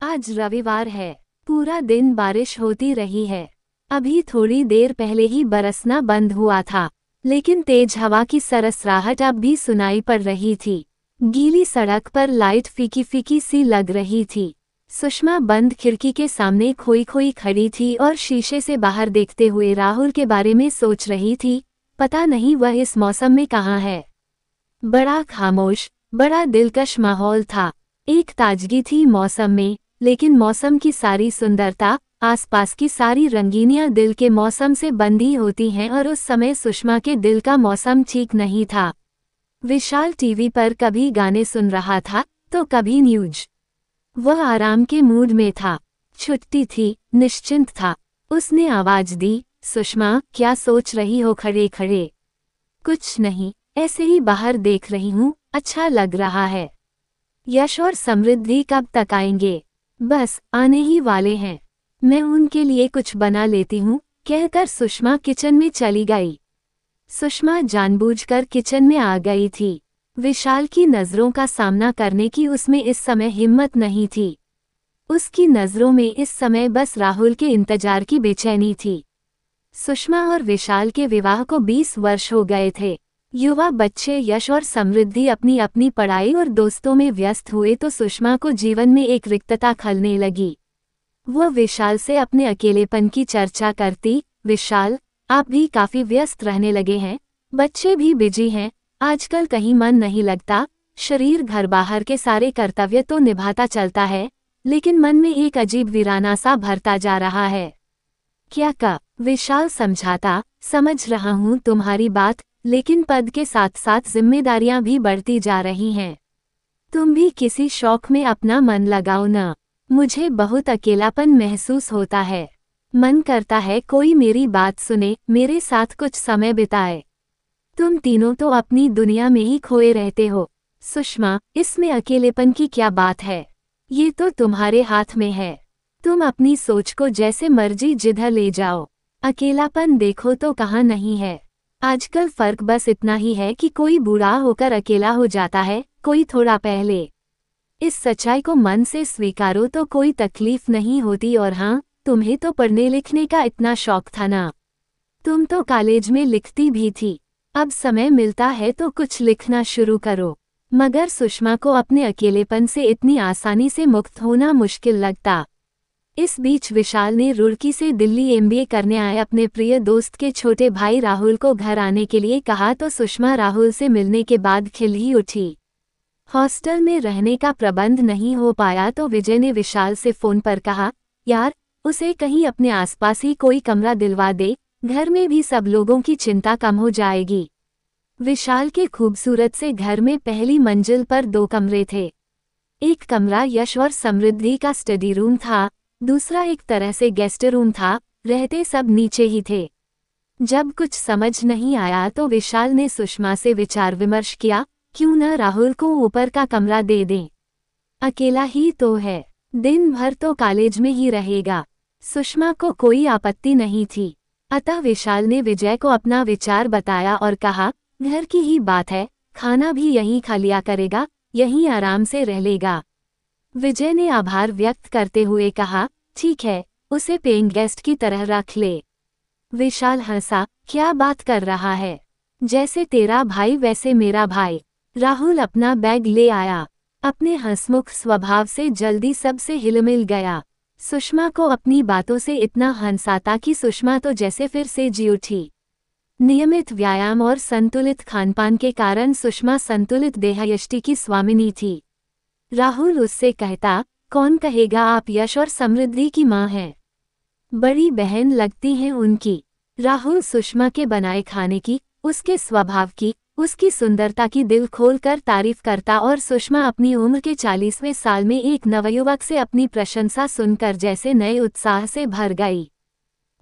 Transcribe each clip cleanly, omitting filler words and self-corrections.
आज रविवार है। पूरा दिन बारिश होती रही है। अभी थोड़ी देर पहले ही बरसना बंद हुआ था, लेकिन तेज हवा की सरसराहट अब भी सुनाई पड़ रही थी। गीली सड़क पर लाइट फीकी फीकी सी लग रही थी। सुषमा बंद खिड़की के सामने खोई खोई खड़ी थी और शीशे से बाहर देखते हुए राहुल के बारे में सोच रही थी। पता नहीं वह इस मौसम में कहाँ है। बड़ा खामोश, बड़ा दिलकश माहौल था। एक ताजगी थी मौसम में, लेकिन मौसम की सारी सुंदरता, आसपास की सारी रंगीनियां दिल के मौसम से बंधी होती हैं और उस समय सुषमा के दिल का मौसम ठीक नहीं था। विशाल टीवी पर कभी गाने सुन रहा था तो कभी न्यूज। वह आराम के मूड में था। छुट्टी थी, निश्चिंत था। उसने आवाज दी, सुषमा, क्या सोच रही हो खड़े खड़े? कुछ नहीं, ऐसे ही बाहर देख रही हूँ, अच्छा लग रहा है। यश और समृद्धि कब तक आएंगे? बस आने ही वाले हैं, मैं उनके लिए कुछ बना लेती हूँ, कहकर सुषमा किचन में चली गई। सुषमा जानबूझकर किचन में आ गई थी। विशाल की नज़रों का सामना करने की उसमें इस समय हिम्मत नहीं थी। उसकी नज़रों में इस समय बस राहुल के इंतजार की बेचैनी थी। सुषमा और विशाल के विवाह को 20 वर्ष हो गए थे। युवा बच्चे यश और समृद्धि अपनी अपनी पढ़ाई और दोस्तों में व्यस्त हुए तो सुषमा को जीवन में एक रिक्तता खलने लगी। वह विशाल से अपने अकेलेपन की चर्चा करती। विशाल, आप भी काफी व्यस्त रहने लगे हैं, बच्चे भी बिजी हैं, आजकल कहीं मन नहीं लगता। शरीर घर बाहर के सारे कर्तव्य तो निभाता चलता है, लेकिन मन में एक अजीब वीराना सा भरता जा रहा है। क्या का? विशाल समझाता, समझ रहा हूँ तुम्हारी बात, लेकिन पद के साथ साथ जिम्मेदारियां भी बढ़ती जा रही हैं। तुम भी किसी शौक में अपना मन लगाओ ना। मुझे बहुत अकेलापन महसूस होता है। मन करता है कोई मेरी बात सुने, मेरे साथ कुछ समय बिताए। तुम तीनों तो अपनी दुनिया में ही खोए रहते हो। सुषमा, इसमें अकेलेपन की क्या बात है? ये तो तुम्हारे हाथ में है। तुम अपनी सोच को जैसे मर्जी जिधर ले जाओ। अकेलापन देखो तो कहाँ नहीं है। आजकल फर्क बस इतना ही है कि कोई बूढ़ा होकर अकेला हो जाता है, कोई थोड़ा पहले। इस सच्चाई को मन से स्वीकारो तो कोई तकलीफ नहीं होती। और हाँ, तुम्हें तो पढ़ने लिखने का इतना शौक था ना। तुम तो कॉलेज में लिखती भी थी। अब समय मिलता है तो कुछ लिखना शुरू करो। मगर सुषमा को अपने अकेलेपन से इतनी आसानी से मुक्त होना मुश्किल लगता। इस बीच विशाल ने रुड़की से दिल्ली एमबीए करने आए अपने प्रिय दोस्त के छोटे भाई राहुल को घर आने के लिए कहा तो सुषमा राहुल से मिलने के बाद खिल ही उठी। हॉस्टल में रहने का प्रबंध नहीं हो पाया तो विजय ने विशाल से फोन पर कहा, यार, उसे कहीं अपने आसपास ही कोई कमरा दिलवा दे, घर में भी सब लोगों की चिंता कम हो जाएगी। विशाल के खूबसूरत से घर में पहली मंजिल पर 2 कमरे थे। एक कमरा यश और समृद्धि का स्टडी रूम था, दूसरा एक तरह से गेस्ट रूम था। रहते सब नीचे ही थे। जब कुछ समझ नहीं आया तो विशाल ने सुषमा से विचार विमर्श किया, क्यों न राहुल को ऊपर का कमरा दे दें। अकेला ही तो है, दिन भर तो कॉलेज में ही रहेगा। सुषमा को कोई आपत्ति नहीं थी। अतः विशाल ने विजय को अपना विचार बताया और कहा, घर की ही बात है, खाना भी यहीं खा लिया करेगा, यहीं आराम से रह लेगा। विजय ने आभार व्यक्त करते हुए कहा, ठीक है, उसे पेइंग गेस्ट की तरह रख ले। विशाल हंसा, क्या बात कर रहा है? जैसे तेरा भाई वैसे मेरा भाई। राहुल अपना बैग ले आया। अपने हंसमुख स्वभाव से जल्दी सबसे हिलमिल गया। सुषमा को अपनी बातों से इतना हंसाता कि सुषमा तो जैसे फिर से जी उठी। नियमित व्यायाम और संतुलित खानपान के कारण सुषमा संतुलित देहयष्टि की स्वामिनी थी। राहुल उससे कहता, कौन कहेगा आप यश और समृद्धि की माँ हैं। बड़ी बहन लगती हैं उनकी। राहुल सुषमा के बनाए खाने की, उसके स्वभाव की, उसकी सुंदरता की दिल खोलकर तारीफ करता और सुषमा अपनी उम्र के 40वें साल में एक नवयुवक से अपनी प्रशंसा सुनकर जैसे नए उत्साह से भर गई।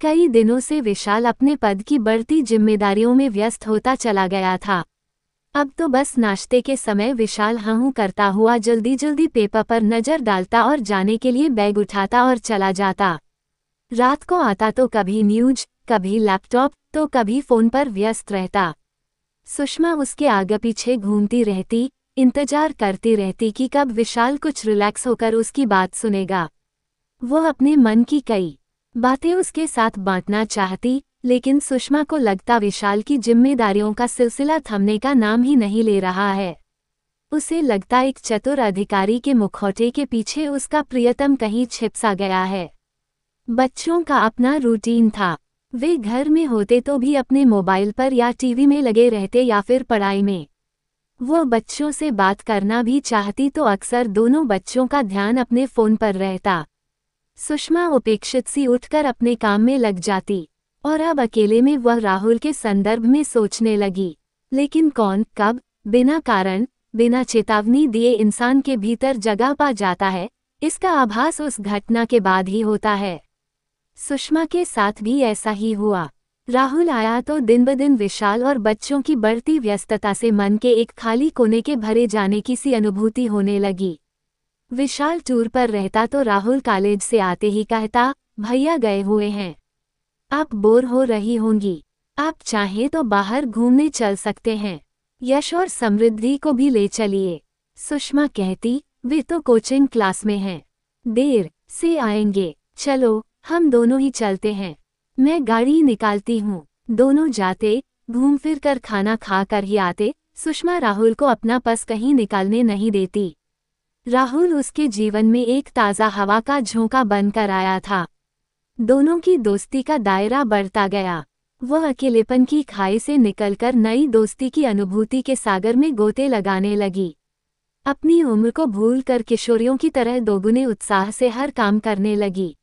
कई दिनों से विशाल अपने पद की बढ़ती जिम्मेदारियों में व्यस्त होता चला गया था। अब तो बस नाश्ते के समय विशाल हाँ करता हुआ जल्दी जल्दी पेपर पर नजर डालता और जाने के लिए बैग उठाता और चला जाता। रात को आता तो कभी न्यूज, कभी लैपटॉप, तो कभी फोन पर व्यस्त रहता। सुषमा उसके आगे पीछे घूमती रहती, इंतजार करती रहती कि कब विशाल कुछ रिलैक्स होकर उसकी बात सुनेगा। वो अपने मन की कई बातें उसके साथ बांटना चाहती, लेकिन सुषमा को लगता विशाल की जिम्मेदारियों का सिलसिला थमने का नाम ही नहीं ले रहा है। उसे लगता एक चतुर अधिकारी के मुखौटे के पीछे उसका प्रियतम कहीं छिप सा गया है। बच्चों का अपना रूटीन था। वे घर में होते तो भी अपने मोबाइल पर या टीवी में लगे रहते या फिर पढ़ाई में। वो बच्चों से बात करना भी चाहती तो अक्सर दोनों बच्चों का ध्यान अपने फोन पर रहता। सुषमा उपेक्षित सी उठकर अपने काम में लग जाती और अब अकेले में वह राहुल के संदर्भ में सोचने लगी। लेकिन कौन, कब, बिना कारण, बिना चेतावनी दिए इंसान के भीतर जगह पा जाता है, इसका आभास उस घटना के बाद ही होता है। सुषमा के साथ भी ऐसा ही हुआ। राहुल आया तो दिन ब दिन विशाल और बच्चों की बढ़ती व्यस्तता से मन के एक खाली कोने के भरे जाने की सी अनुभूति होने लगी। विशाल टूर पर रहता तो राहुल कॉलेज से आते ही कहता, भैया गए हुए हैं, आप बोर हो रही होंगी, आप चाहें तो बाहर घूमने चल सकते हैं, यश और समृद्धि को भी ले चलिए। सुषमा कहती, वे तो कोचिंग क्लास में हैं, देर से आएंगे, चलो हम दोनों ही चलते हैं, मैं गाड़ी निकालती हूँ। दोनों जाते, घूम फिर कर खाना खा कर ही आते। सुषमा राहुल को अपना पस कहीं निकालने नहीं देती। राहुल उसके जीवन में एक ताज़ा हवा का झोंका बनकर आया था। दोनों की दोस्ती का दायरा बढ़ता गया। वह अकेलेपन की खाई से निकलकर नई दोस्ती की अनुभूति के सागर में गोते लगाने लगी। अपनी उम्र को भूलकर किशोरियों की तरह दोगुने उत्साह से हर काम करने लगी।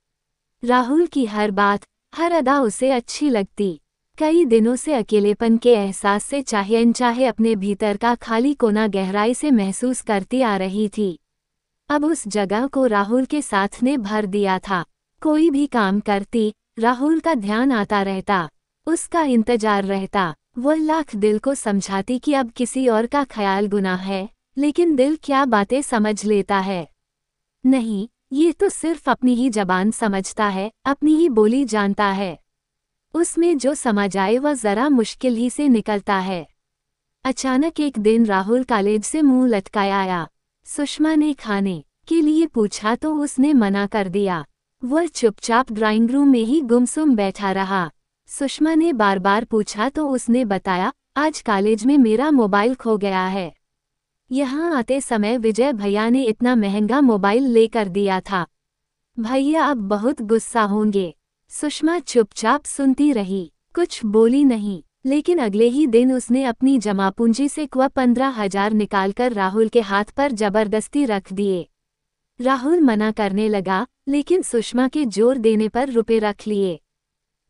राहुल की हर बात, हर अदा उसे अच्छी लगती। कई दिनों से अकेलेपन के एहसास से चाहे अनचाहे अपने भीतर का खाली कोना गहराई से महसूस करती आ रही थी। अब उस जगह को राहुल के साथ ने भर दिया था। कोई भी काम करती, राहुल का ध्यान आता रहता, उसका इंतजार रहता। वह लाख दिल को समझाती कि अब किसी और का ख्याल गुनाह है, लेकिन दिल क्या बातें समझ लेता है। नहीं, ये तो सिर्फ अपनी ही जबान समझता है, अपनी ही बोली जानता है। उसमें जो समझ आए वह जरा मुश्किल ही से निकलता है। अचानक एक दिन राहुल कॉलेज से मुंह लटकाए आया। सुषमा ने खाने के लिए पूछा तो उसने मना कर दिया। वह चुपचाप ड्राइंग रूम में ही गुमसुम बैठा रहा। सुषमा ने बार बार पूछा तो उसने बताया, आज कॉलेज में मेरा मोबाइल खो गया है। यहाँ आते समय विजय भैया ने इतना महंगा मोबाइल लेकर दिया था। भैया अब बहुत गुस्सा होंगे। सुषमा चुपचाप सुनती रही, कुछ बोली नहीं। लेकिन अगले ही दिन उसने अपनी जमा पूंजी से 15,000 निकालकर राहुल के हाथ पर जबरदस्ती रख दिए। राहुल मना करने लगा, लेकिन सुषमा के जोर देने पर रुपए रख लिए।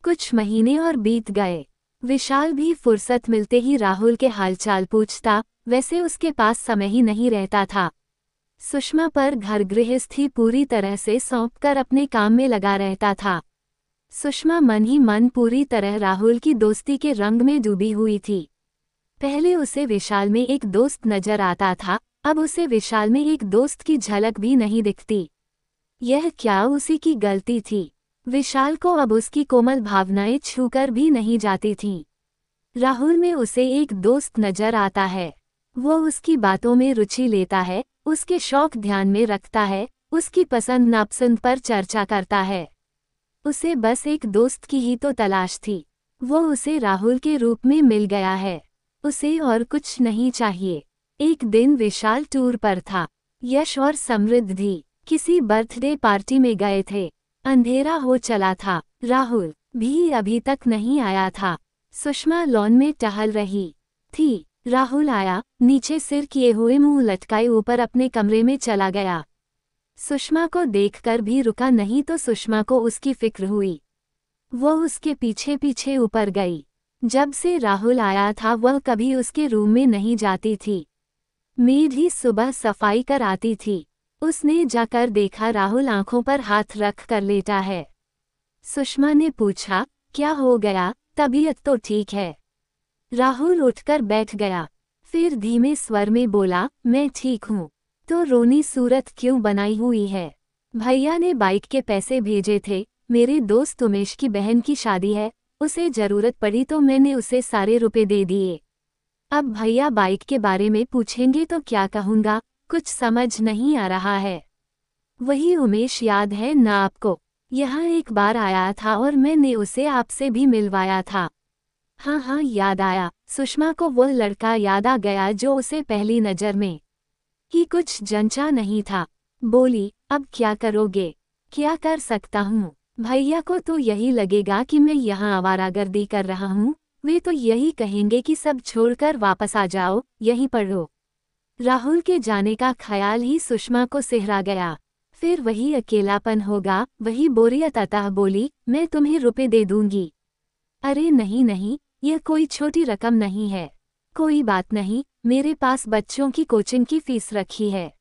कुछ महीने और बीत गए। विशाल भी फुर्सत मिलते ही राहुल के हालचाल पूछता, वैसे उसके पास समय ही नहीं रहता था। सुषमा पर घर गृहस्थी पूरी तरह से सौंपकर अपने काम में लगा रहता था। सुषमा मन ही मन पूरी तरह राहुल की दोस्ती के रंग में डूबी हुई थी। पहले उसे विशाल में एक दोस्त नजर आता था, अब उसे विशाल में एक दोस्त की झलक भी नहीं दिखती। यह क्या उसी की गलती थी? विशाल को अब उसकी कोमल भावनाएं छूकर भी नहीं जाती थीं। राहुल में उसे एक दोस्त नजर आता है। वो उसकी बातों में रुचि लेता है, उसके शौक ध्यान में रखता है, उसकी पसंद नापसंद पर चर्चा करता है। उसे बस एक दोस्त की ही तो तलाश थी। वो उसे राहुल के रूप में मिल गया है। उसे और कुछ नहीं चाहिए। एक दिन विशाल टूर पर था। यश और समृद्धि किसी बर्थडे पार्टी में गए थे। अंधेरा हो चला था। राहुल भी अभी तक नहीं आया था। सुषमा लॉन में टहल रही थी। राहुल आया, नीचे सिर किए हुए मुंह लटकाए ऊपर अपने कमरे में चला गया। सुषमा को देखकर भी रुका नहीं तो सुषमा को उसकी फिक्र हुई। वो उसके पीछे पीछे ऊपर गई। जब से राहुल आया था वह कभी उसके रूम में नहीं जाती थी। मेड ही सुबह सफाई कर आती थी। उसने जाकर देखा राहुल आंखों पर हाथ रख कर लेटा है। सुषमा ने पूछा, क्या हो गया, तबीयत तो ठीक है? राहुल उठकर बैठ गया। फिर धीमे स्वर में बोला, मैं ठीक हूँ। तो रोनी सूरत क्यों बनाई हुई है? भैया ने बाइक के पैसे भेजे थे। मेरे दोस्त उमेश की बहन की शादी है, उसे जरूरत पड़ी तो मैंने उसे सारे रुपए दे दिए। अब भैया बाइक के बारे में पूछेंगे तो क्या कहूँगा, कुछ समझ नहीं आ रहा है। वही उमेश याद है ना आपको? यहाँ एक बार आया था और मैंने उसे आपसे भी मिलवाया था। हाँ हाँ याद आया। सुषमा को वो लड़का याद आ गया जो उसे पहली नज़र में ही कुछ जंचा नहीं था। बोली, अब क्या करोगे? क्या कर सकता हूँ? भैया को तो यही लगेगा कि मैं यहाँ आवारागर्दी कर रहा हूँ। वे तो यही कहेंगे कि सब छोड़कर वापस आ जाओ, यहीं पढ़ो। राहुल के जाने का ख्याल ही सुषमा को सिहरा गया। फिर वही अकेलापन होगा, वही बोरियत। अतः बोली, मैं तुम्हें रुपए दे दूंगी। अरे नहीं नहीं, यह कोई छोटी रकम नहीं है। कोई बात नहीं, मेरे पास बच्चों की कोचिंग की फीस रखी है,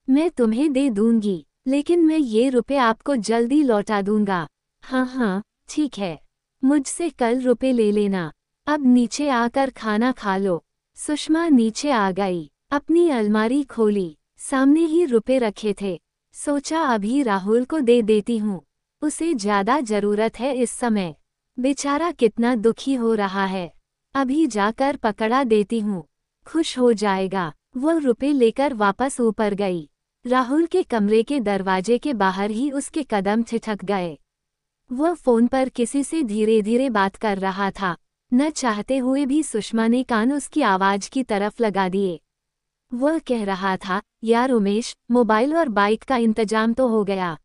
मैं तुम्हें दे दूंगी। लेकिन मैं ये रुपए आपको जल्दी लौटा दूंगा। हाँ हाँ ठीक है, मुझसे कल रुपए ले लेना। अब नीचे आकर खाना खा लो। सुषमा नीचे आ गई, अपनी अलमारी खोली, सामने ही रुपए रखे थे। सोचा अभी राहुल को दे देती हूँ, उसे ज्यादा जरूरत है इस समय। बेचारा कितना दुखी हो रहा है, अभी जाकर पकड़ा देती हूँ, खुश हो जाएगा। वो रुपए लेकर वापस ऊपर गई। राहुल के कमरे के दरवाजे के बाहर ही उसके कदम ठिठक गए। वह फोन पर किसी से धीरे धीरे बात कर रहा था। न चाहते हुए भी सुषमा ने कान उसकी आवाज की तरफ लगा दिए। वह कह रहा था, यार उमेश, मोबाइल और बाइक का इंतजाम तो हो गया।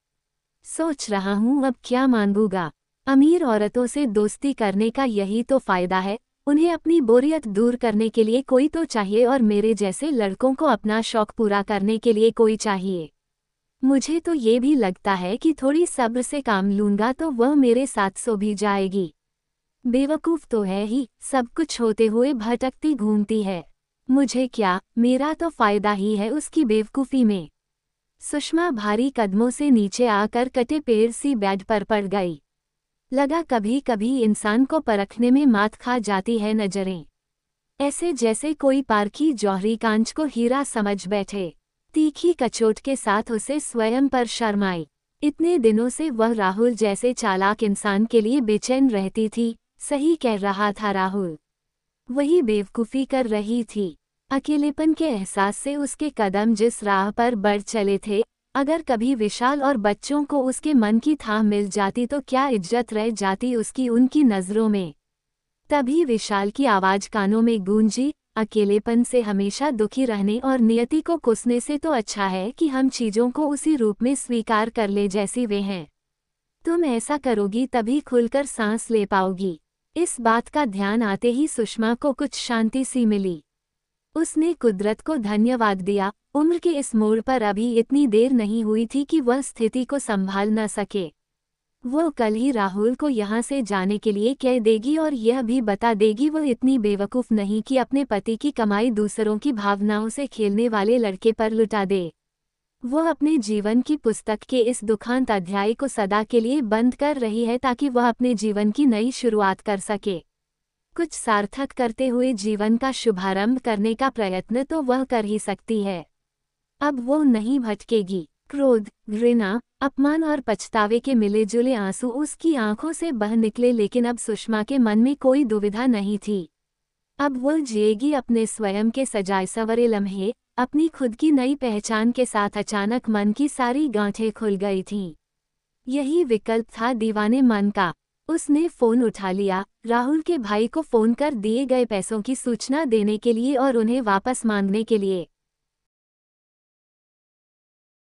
सोच रहा हूँ अब क्या मांगूंगा। अमीर औरतों से दोस्ती करने का यही तो फायदा है, उन्हें अपनी बोरियत दूर करने के लिए कोई तो चाहिए और मेरे जैसे लड़कों को अपना शौक पूरा करने के लिए कोई चाहिए। मुझे तो ये भी लगता है कि थोड़ी सब्र से काम लूंगा तो वह मेरे साथ सो भी जाएगी। बेवकूफ़ तो है ही, सब कुछ होते हुए भटकती घूमती है। मुझे क्या, मेरा तो फायदा ही है उसकी बेवकूफ़ी में। सुषमा भारी कदमों से नीचे आकर कटे पेड़ सी बेड पर पड़ गई। लगा कभी कभी इंसान को परखने में मात खा जाती है नजरें, ऐसे जैसे कोई पारखी जौहरी कांच को हीरा समझ बैठे। तीखी कचोट के साथ उसे स्वयं पर शर्म आई। इतने दिनों से वह राहुल जैसे चालाक इंसान के लिए बेचैन रहती थी। सही कह रहा था राहुल, वही बेवकूफ़ी कर रही थी। अकेलेपन के एहसास से उसके कदम जिस राह पर बढ़ चले थे, अगर कभी विशाल और बच्चों को उसके मन की थाह मिल जाती तो क्या इज्जत रह जाती उसकी उनकी नज़रों में। तभी विशाल की आवाज़ कानों में गूंजी, अकेलेपन से हमेशा दुखी रहने और नियति को कोसने से तो अच्छा है कि हम चीज़ों को उसी रूप में स्वीकार कर ले जैसी वे हैं। तुम ऐसा करोगी तभी खुलकर सांस ले पाओगी। इस बात का ध्यान आते ही सुषमा को कुछ शांति सी मिली। उसने कुदरत को धन्यवाद दिया। उम्र के इस मोड़ पर अभी इतनी देर नहीं हुई थी कि वह स्थिति को संभाल न सके। वो कल ही राहुल को यहाँ से जाने के लिए कह देगी और यह भी बता देगी वो इतनी बेवकूफ़ नहीं कि अपने पति की कमाई दूसरों की भावनाओं से खेलने वाले लड़के पर लुटा दे। वह अपने जीवन की पुस्तक के इस दुखांत अध्याय को सदा के लिए बंद कर रही है ताकि वह अपने जीवन की नई शुरुआत कर सके। कुछ सार्थक करते हुए जीवन का शुभारंभ करने का प्रयत्न तो वह कर ही सकती है। अब वो नहीं भटकेगी। क्रोध, घृणा, अपमान और पछतावे के मिले जुले आंसू उसकी आंखों से बह निकले, लेकिन अब सुषमा के मन में कोई दुविधा नहीं थी। अब वो जिएगी अपने स्वयं के सजाए सवरे लम्हे, अपनी खुद की नई पहचान के साथ। अचानक मन की सारी गांठें खुल गई थीं। यही विकल्प था दीवाने मन का। उसने फ़ोन उठा लिया, राहुल के भाई को फ़ोन कर दिए गए पैसों की सूचना देने के लिए और उन्हें वापस मांगने के लिए।